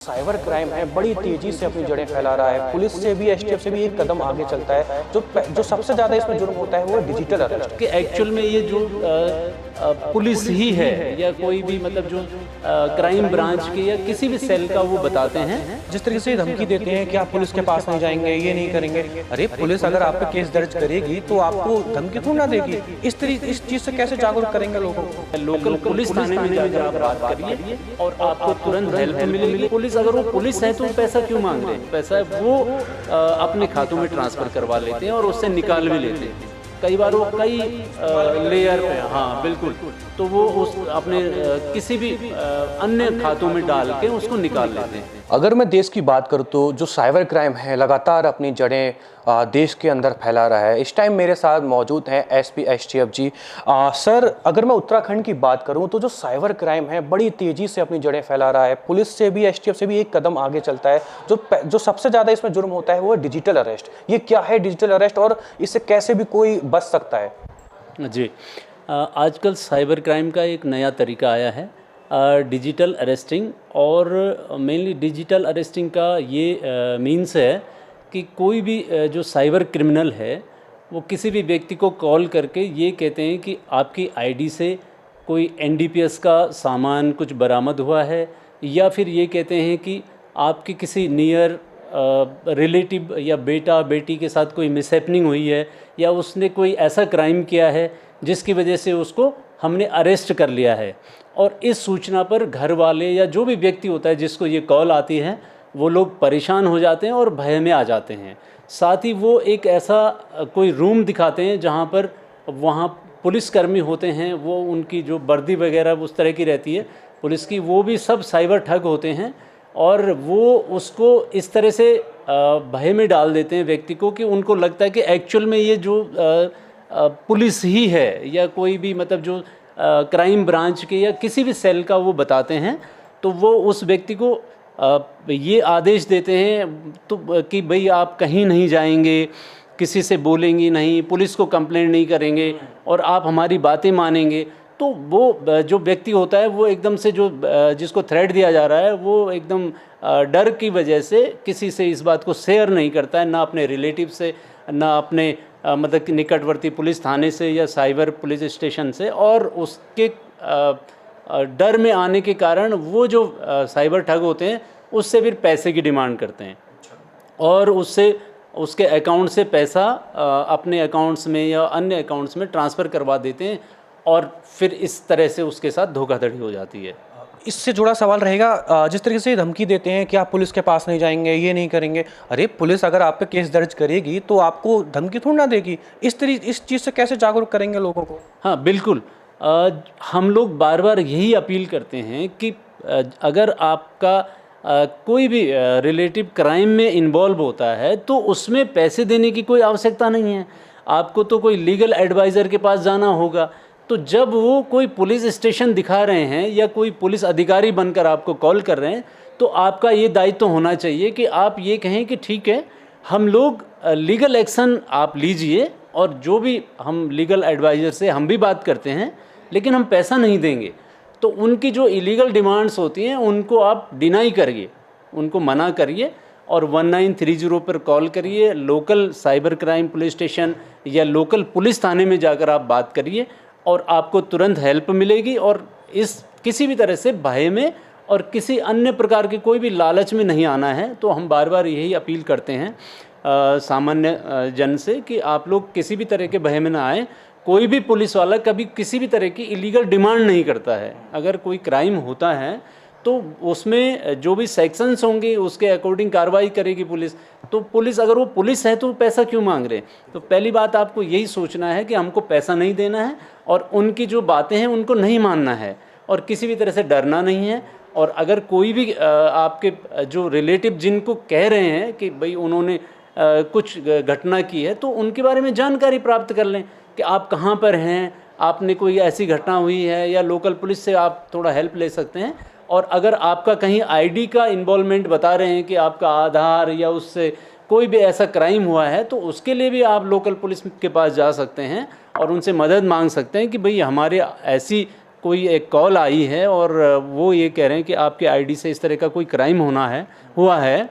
Cyber crime है बड़ी तेजी से अपनी जड़ें फैला रहा है। पुलिस से भी एसटीएफ से भी एक कदम आगे चलता है। जो सबसे ज्यादा इसमें जुर्म होता है वो है डिजिटल अरेस्ट। कि एक्चुअल में ये जो पुलिस ही है या कोई भी मतलब जो क्राइम ब्रांच के या किसी भी सेल का वो बताते हैं। जिस तरीके से धमकी देते हैं कि आप पुलिस के पास नहीं जाएंगे, ये नहीं करेंगे। अरे पुलिस अगर आप पे केस दर्ज करेगी तो आपको धमकी थोड़ी ना देगी। इस चीज से कैसे जागरूक करेंगे लोगों को? लोकल पुलिस थाने में जाकर आप बात करिए और आपको तुरंत हेल्प मिलेगी। पुलिस अगर वो पुलिस है तो पैसा क्यों मांग रहे हैं? पैसा वो अपने खातों में ट्रांसफर करवा लेते हैं और उससे निकाल भी लेते हैं। कई बार वो कई लेयर पे, हाँ बिल्कुल, तो वो उस अपने किसी भी अन्य खातों में डाल के उसको निकाल लेते हैं। अगर मैं देश की बात करूँ तो जो साइबर क्राइम है लगातार अपनी जड़ें देश के अंदर फैला रहा है। इस टाइम मेरे साथ मौजूद हैं एसपी एसटीएफ जी। सर, अगर मैं उत्तराखंड की बात करूं तो जो साइबर क्राइम है बड़ी तेजी से अपनी जड़ें फैला रहा है। पुलिस से भी एसटीएफ से भी एक कदम आगे चलता है। जो सबसे ज़्यादा इसमें जुर्म होता है वो है डिजिटल अरेस्ट। ये क्या है डिजिटल अरेस्ट और इससे कैसे भी कोई बच सकता है? जी, आजकल साइबर क्राइम का एक नया तरीका आया है, डिजिटल अरेस्टिंग। और मेनली डिजिटल अरेस्टिंग का ये मीन्स है कि कोई भी जो साइबर क्रिमिनल है वो किसी भी व्यक्ति को कॉल करके ये कहते हैं कि आपकी आईडी से कोई एनडीपीएस का सामान कुछ बरामद हुआ है, या फिर ये कहते हैं कि आपकी किसी नियर रिलेटिव या बेटा बेटी के साथ कोई मिसहैपनिंग हुई है या उसने कोई ऐसा क्राइम किया है जिसकी वजह से उसको हमने अरेस्ट कर लिया है। और इस सूचना पर घर वाले या जो भी व्यक्ति होता है जिसको ये कॉल आती है वो लोग परेशान हो जाते हैं और भय में आ जाते हैं। साथ ही वो एक ऐसा कोई रूम दिखाते हैं जहाँ पर वहाँ पुलिसकर्मी होते हैं, वो उनकी जो वर्दी वगैरह उस तरह की रहती है पुलिस की, वो भी सब साइबर ठग होते हैं और वो उसको इस तरह से भय में डाल देते हैं व्यक्ति को कि उनको लगता है कि एक्चुअल में ये जो पुलिस ही है या कोई भी मतलब जो क्राइम ब्रांच के या किसी भी सेल का वो बताते हैं। तो वो उस व्यक्ति को ये आदेश देते हैं तो कि भाई आप कहीं नहीं जाएंगे, किसी से बोलेंगे नहीं, पुलिस को कंप्लेंट नहीं करेंगे और आप हमारी बातें मानेंगे। तो वो जो व्यक्ति होता है वो एकदम से जो जिसको थ्रेट दिया जा रहा है वो एकदम डर की वजह से किसी से इस बात को शेयर नहीं करता है, ना अपने रिलेटिव से, ना अपने मतलब निकटवर्ती पुलिस थाने से या साइबर पुलिस स्टेशन से। और उसके डर में आने के कारण वो जो साइबर ठग होते हैं उससे फिर पैसे की डिमांड करते हैं और उससे उसके अकाउंट से पैसा अपने अकाउंट्स में या अन्य अकाउंट्स में ट्रांसफ़र करवा देते हैं और फिर इस तरह से उसके साथ धोखाधड़ी हो जाती है। इससे जुड़ा सवाल रहेगा, जिस तरीके से धमकी देते हैं कि आप पुलिस के पास नहीं जाएंगे, ये नहीं करेंगे। अरे पुलिस अगर आप पे केस दर्ज करेगी तो आपको धमकी थोड़ी ना देगी। इस चीज़ से कैसे जागरूक करेंगे लोगों को? हाँ बिल्कुल, हम लोग बार बार यही अपील करते हैं कि अगर आपका कोई भी रिलेटिव क्राइम में इन्वॉल्व होता है तो उसमें पैसे देने की कोई आवश्यकता नहीं है। आपको तो कोई लीगल एडवाइज़र के पास जाना होगा। तो जब वो कोई पुलिस स्टेशन दिखा रहे हैं या कोई पुलिस अधिकारी बनकर आपको कॉल कर रहे हैं तो आपका ये दायित्व तो होना चाहिए कि आप ये कहें कि ठीक है, हम लोग लीगल एक्शन आप लीजिए और जो भी हम लीगल एडवाइज़र से हम भी बात करते हैं लेकिन हम पैसा नहीं देंगे। तो उनकी जो इलीगल डिमांड्स होती हैं उनको आप डिनाई करिए, उनको मना करिए और 1930 पर कॉल करिए। Local cyber crime police station या लोकल पुलिस थाने में जाकर आप बात करिए और आपको तुरंत हेल्प मिलेगी। और इस किसी भी तरह से भय में और किसी अन्य प्रकार के कोई भी लालच में नहीं आना है। तो हम बार बार यही अपील करते हैं सामान्य जन से कि आप लोग किसी भी तरह के भय में ना आएँ। कोई भी पुलिस वाला कभी किसी भी तरह की इलीगल डिमांड नहीं करता है। अगर कोई क्राइम होता है तो उसमें जो भी सेक्शंस होंगे उसके अकॉर्डिंग कार्रवाई करेगी पुलिस। तो पुलिस अगर वो पुलिस है तो पैसा क्यों मांग रहे हैं? तो पहली बात आपको यही सोचना है कि हमको पैसा नहीं देना है और उनकी जो बातें हैं उनको नहीं मानना है और किसी भी तरह से डरना नहीं है। और अगर कोई भी आपके जो रिलेटिव जिनको कह रहे हैं कि भाई उन्होंने कुछ घटना की है तो उनके बारे में जानकारी प्राप्त कर लें कि आप कहाँ पर हैं, आपने कोई ऐसी घटना हुई है, या लोकल पुलिस से आप थोड़ा हेल्प ले सकते हैं। और अगर आपका कहीं आईडी का इन्वॉल्वमेंट बता रहे हैं कि आपका आधार या उससे कोई भी ऐसा क्राइम हुआ है तो उसके लिए भी आप लोकल पुलिस के पास जा सकते हैं और उनसे मदद मांग सकते हैं कि भाई हमारे ऐसी कोई एक कॉल आई है और वो ये कह रहे हैं कि आपके आईडी से इस तरह का कोई क्राइम हुआ है,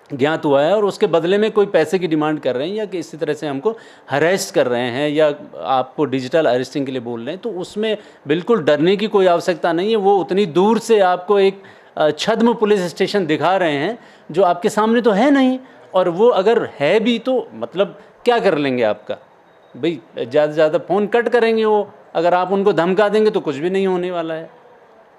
ज्ञात हुआ है, और उसके बदले में कोई पैसे की डिमांड कर रहे हैं या कि इसी तरह से हमको हरेस्ट कर रहे हैं या आपको डिजिटल अरेस्टिंग के लिए बोल रहे हैं, तो उसमें बिल्कुल डरने की कोई आवश्यकता नहीं है। वो उतनी दूर से आपको एक छद्म पुलिस स्टेशन दिखा रहे हैं जो आपके सामने तो है नहीं, और वो अगर है भी तो मतलब क्या कर लेंगे आपका भाई, ज़्यादा से ज़्यादा फ़ोन कट करेंगे वो, अगर आप उनको धमका देंगे तो कुछ भी नहीं होने वाला है।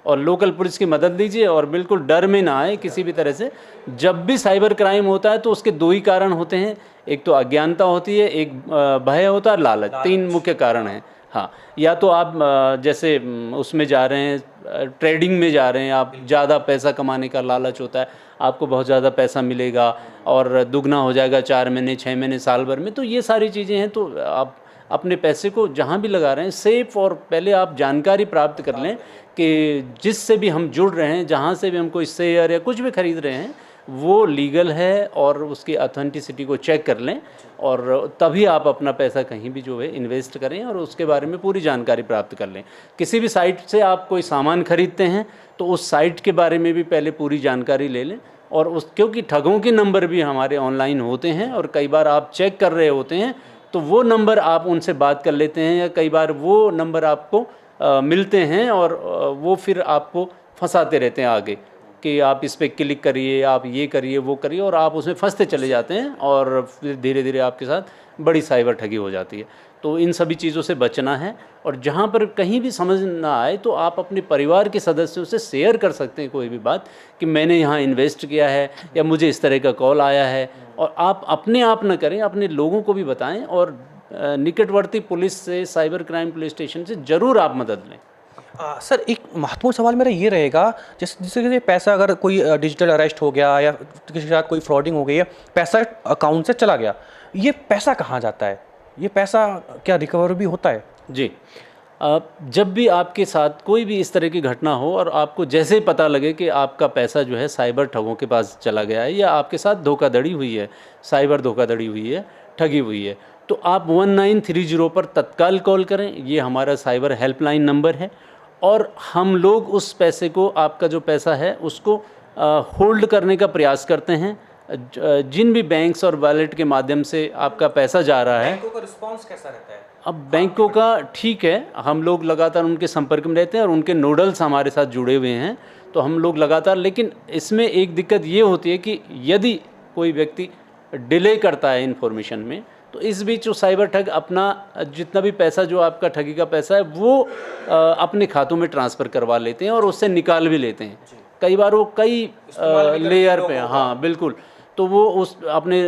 और लोकल पुलिस की मदद लीजिए और बिल्कुल डर में ना आए किसी भी तरह से। जब भी साइबर क्राइम होता है तो उसके दो ही कारण होते हैं, एक तो अज्ञानता होती है, एक भय होता है, लालच, तीन मुख्य कारण हैं। हाँ, या तो आप जैसे उसमें जा रहे हैं, ट्रेडिंग में जा रहे हैं, आप ज़्यादा पैसा कमाने का लालच होता है, आपको बहुत ज़्यादा पैसा मिलेगा और दुगना हो जाएगा 4 महीने 6 महीने साल भर में, तो ये सारी चीज़ें हैं। तो आप अपने पैसे को जहाँ भी लगा रहे हैं सेफ, और पहले आप जानकारी प्राप्त कर लें कि जिससे भी हम जुड़ रहे हैं, जहाँ से भी हम कोई शेयर या कुछ भी खरीद रहे हैं, वो लीगल है, और उसकी ऑथेंटिसिटी को चेक कर लें, और तभी आप अपना पैसा कहीं भी जो है इन्वेस्ट करें और उसके बारे में पूरी जानकारी प्राप्त कर लें। किसी भी साइट से आप कोई सामान खरीदते हैं तो उस साइट के बारे में भी पहले पूरी जानकारी ले लें, और उस क्योंकि ठगों के नंबर भी हमारे ऑनलाइन होते हैं और कई बार आप चेक कर रहे होते हैं तो वो नंबर आप उनसे बात कर लेते हैं, या कई बार वो नंबर आपको मिलते हैं और वो फिर आपको फंसाते रहते हैं आगे कि आप इस पर क्लिक करिए, आप ये करिए, वो करिए, और आप उसमें फंसते चले जाते हैं और फिर धीरे धीरे आपके साथ बड़ी साइबर ठगी हो जाती है। तो इन सभी चीज़ों से बचना है, और जहाँ पर कहीं भी समझ ना आए तो आप अपने परिवार के सदस्यों से शेयर कर सकते हैं कोई भी बात कि मैंने यहाँ इन्वेस्ट किया है या मुझे इस तरह का कॉल आया है, और आप अपने आप न करें, अपने लोगों को भी बताएं, और निकटवर्ती पुलिस से, साइबर क्राइम पुलिस स्टेशन से ज़रूर आप मदद लें। सर, एक महत्वपूर्ण सवाल मेरा ये रहेगा, जैसे कि पैसा अगर कोई डिजिटल अरेस्ट हो गया या किसी के साथ कोई फ्रॉडिंग हो गई है, पैसा अकाउंट से चला गया, ये पैसा कहाँ जाता है? ये पैसा क्या रिकवर भी होता है? जी, जब भी आपके साथ कोई भी इस तरह की घटना हो और आपको जैसे ही पता लगे कि आपका पैसा जो है साइबर ठगों के पास चला गया है या आपके साथ धोखाधड़ी हुई है, साइबर धोखाधड़ी हुई है, ठगी हुई है, तो आप 1930 पर तत्काल कॉल करें। ये हमारा साइबर हेल्पलाइन नंबर है, और हम लोग उस पैसे को, आपका जो पैसा है उसको होल्ड करने का प्रयास करते हैं। जिन भी बैंक्स और वॉलेट के माध्यम से आपका पैसा जा रहा है, बैंकों का रिस्पांस कैसा रहता है? अब बैंकों का ठीक है, हम लोग लगातार उनके संपर्क में रहते हैं और उनके नोडल्स हमारे साथ जुड़े हुए हैं, तो हम लोग लगातार, लेकिन इसमें एक दिक्कत ये होती है कि यदि कोई व्यक्ति डिले करता है इन्फॉर्मेशन में, तो इस बीच जो साइबर ठग अपना जितना भी पैसा, जो आपका ठगी का पैसा है, वो अपने खातों में ट्रांसफ़र करवा लेते हैं और उससे निकाल भी लेते हैं। कई बार वो कई लेयर पे, हाँ बिल्कुल, तो वो उस अपने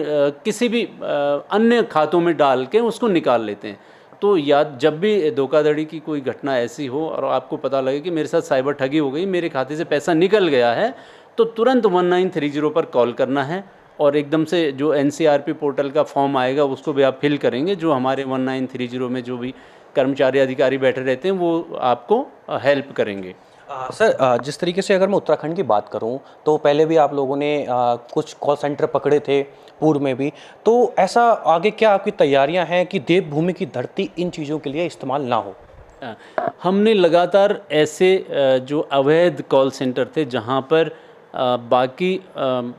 किसी भी अन्य खातों में डाल के उसको निकाल लेते हैं। तो या जब भी धोखाधड़ी की कोई घटना ऐसी हो और आपको पता लगे कि मेरे साथ साइबर ठगी हो गई, मेरे खाते से पैसा निकल गया है, तो तुरंत 1930 पर कॉल करना है, और एकदम से जो NCRP पोर्टल का फॉर्म आएगा उसको भी आप फिल करेंगे। जो हमारे 1930 में जो भी कर्मचारी अधिकारी बैठे रहते हैं वो आपको हेल्प करेंगे। सर, जिस तरीके से अगर मैं उत्तराखंड की बात करूं तो पहले भी आप लोगों ने कुछ कॉल सेंटर पकड़े थे, पूर्व में भी, तो ऐसा आगे क्या आपकी तैयारियां हैं कि देवभूमि की धरती इन चीज़ों के लिए इस्तेमाल ना हो? हमने लगातार ऐसे जो अवैध कॉल सेंटर थे जहां पर बाकी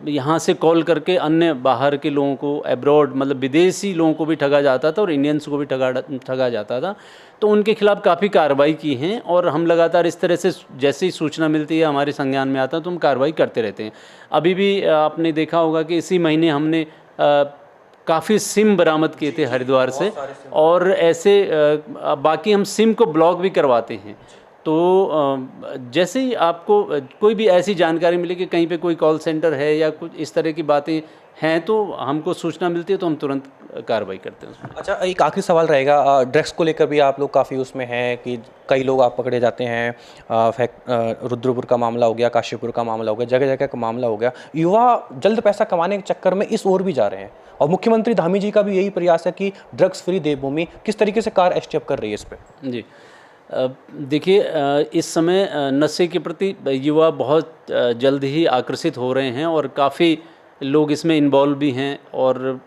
यहाँ से कॉल करके अन्य बाहर के लोगों को, एब्रॉड मतलब विदेशी लोगों को भी ठगा जाता था और इंडियंस को भी ठगा जाता था, तो उनके खिलाफ काफ़ी कार्रवाई की हैं, और हम लगातार इस तरह से जैसे ही सूचना मिलती है, हमारे संज्ञान में आता है, तो हम कार्रवाई करते रहते हैं। अभी भी आपने देखा होगा कि इसी महीने हमने काफ़ी सिम बरामद किए थे हरिद्वार से, और ऐसे बाकी हम सिम को ब्लॉक भी करवाते हैं। तो जैसे ही आपको कोई भी ऐसी जानकारी मिले कि कहीं पे कोई कॉल सेंटर है या कुछ इस तरह की बातें हैं, तो हमको सूचना मिलती है तो हम तुरंत कार्रवाई करते हैं उसमें। अच्छा, एक आखिरी सवाल रहेगा, ड्रग्स को लेकर भी आप लोग काफ़ी उसमें हैं कि कई लोग आप पकड़े जाते हैं, रुद्रपुर का मामला हो गया, काशीपुर का मामला हो गया, जगह जगह का मामला हो गया। युवा जल्द पैसा कमाने के चक्कर में इस ओर भी जा रहे हैं, और मुख्यमंत्री धामी जी का भी यही प्रयास है कि ड्रग्स फ्री देवभूमि, किस तरीके से कार स्टेप कर रही है इस पर? जी, देखिए, इस समय नशे के प्रति युवा बहुत जल्द ही आकर्षित हो रहे हैं, और काफ़ी लोग इसमें इन्वॉल्व भी हैं, और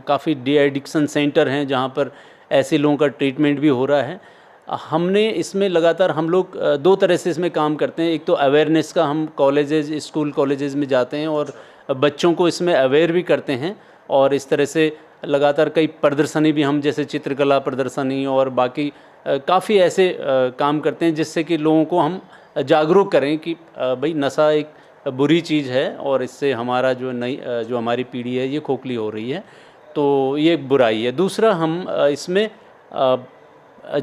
काफ़ी डी एडिक्शन सेंटर हैं जहाँ पर ऐसे लोगों का ट्रीटमेंट भी हो रहा है। हमने इसमें लगातार हम लोग दो तरह से इसमें काम करते हैं। एक तो अवेयरनेस का, हम कॉलेजेस, स्कूल कॉलेजेस में जाते हैं और बच्चों को इसमें अवेयर भी करते हैं, और इस तरह से लगातार कई प्रदर्शनी भी हम, जैसे चित्रकला प्रदर्शनी और बाकी काफ़ी ऐसे काम करते हैं जिससे कि लोगों को हम जागरूक करें कि भाई नशा एक बुरी चीज़ है और इससे हमारा जो हमारी पीढ़ी है ये खोखली हो रही है, तो ये एक बुराई है। दूसरा, हम इसमें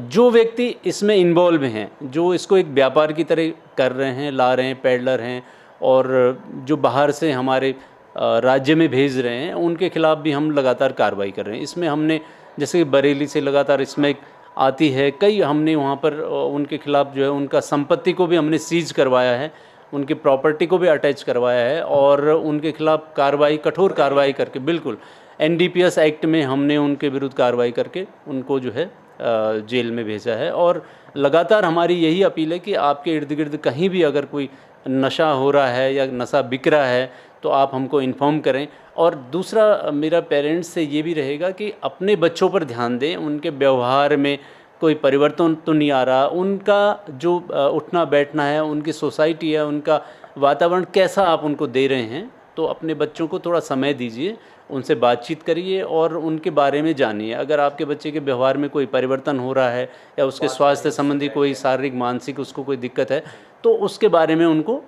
जो व्यक्ति इसमें इन्वॉल्व हैं, जो इसको एक व्यापार की तरह कर रहे हैं, ला रहे हैं, पेडलर हैं, और जो बाहर से हमारे राज्य में भेज रहे हैं, उनके खिलाफ भी हम लगातार कार्रवाई कर रहे हैं। इसमें हमने, जैसे कि बरेली से लगातार इसमें आती है, कई हमने वहाँ पर उनके खिलाफ जो है उनका संपत्ति को भी हमने सीज करवाया है, उनकी प्रॉपर्टी को भी अटैच करवाया है, और उनके खिलाफ कार्रवाई, कठोर कार्रवाई करके, बिल्कुल NDPS एक्ट में हमने उनके विरुद्ध कार्रवाई करके उनको जो है जेल में भेजा है। और लगातार हमारी यही अपील है कि आपके इर्द गिर्द कहीं भी अगर कोई नशा हो रहा है या नशा बिक रहा है तो आप हमको इन्फॉर्म करें। और दूसरा, मेरा पेरेंट्स से ये भी रहेगा कि अपने बच्चों पर ध्यान दें, उनके व्यवहार में कोई परिवर्तन तो नहीं आ रहा, उनका जो उठना बैठना है, उनकी सोसाइटी है, उनका वातावरण कैसा आप उनको दे रहे हैं, तो अपने बच्चों को थोड़ा समय दीजिए, उनसे बातचीत करिए और उनके बारे में जानिए। अगर आपके बच्चे के व्यवहार में कोई परिवर्तन हो रहा है या उसके स्वास्थ्य संबंधी कोई शारीरिक मानसिक उसको कोई दिक्कत है, तो उसके बारे में उनको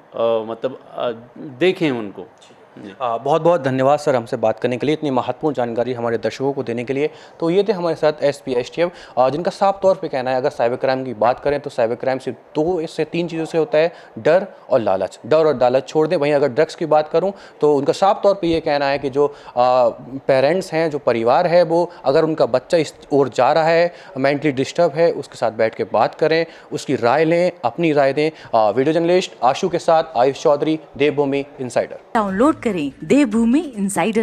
देखें उनको। बहुत बहुत धन्यवाद सर हमसे बात करने के लिए, इतनी महत्वपूर्ण जानकारी हमारे दर्शकों को देने के लिए। तो ये थे हमारे साथ SP STF, जिनका साफ तौर पे कहना है अगर साइबर क्राइम की बात करें तो साइबर क्राइम सिर्फ 2 से 3 चीज़ों से होता है, डर और लालच। डर और लालच छोड़ दें। वहीं अगर ड्रग्स की बात करूं तो उनका साफ तौर पे ये कहना है कि जो पेरेंट्स हैं, जो परिवार है, वो अगर उनका बच्चा इस ओर जा रहा है, मेंटली डिस्टर्ब है, उसके साथ बैठ के बात करें, उसकी राय लें, अपनी राय दें। वीडियो जर्नलिस्ट आशु के साथ आयुष चौधरी, देवभूमि इनसाइडर। डाउनलोड करें देवभूमि इनसाइडर।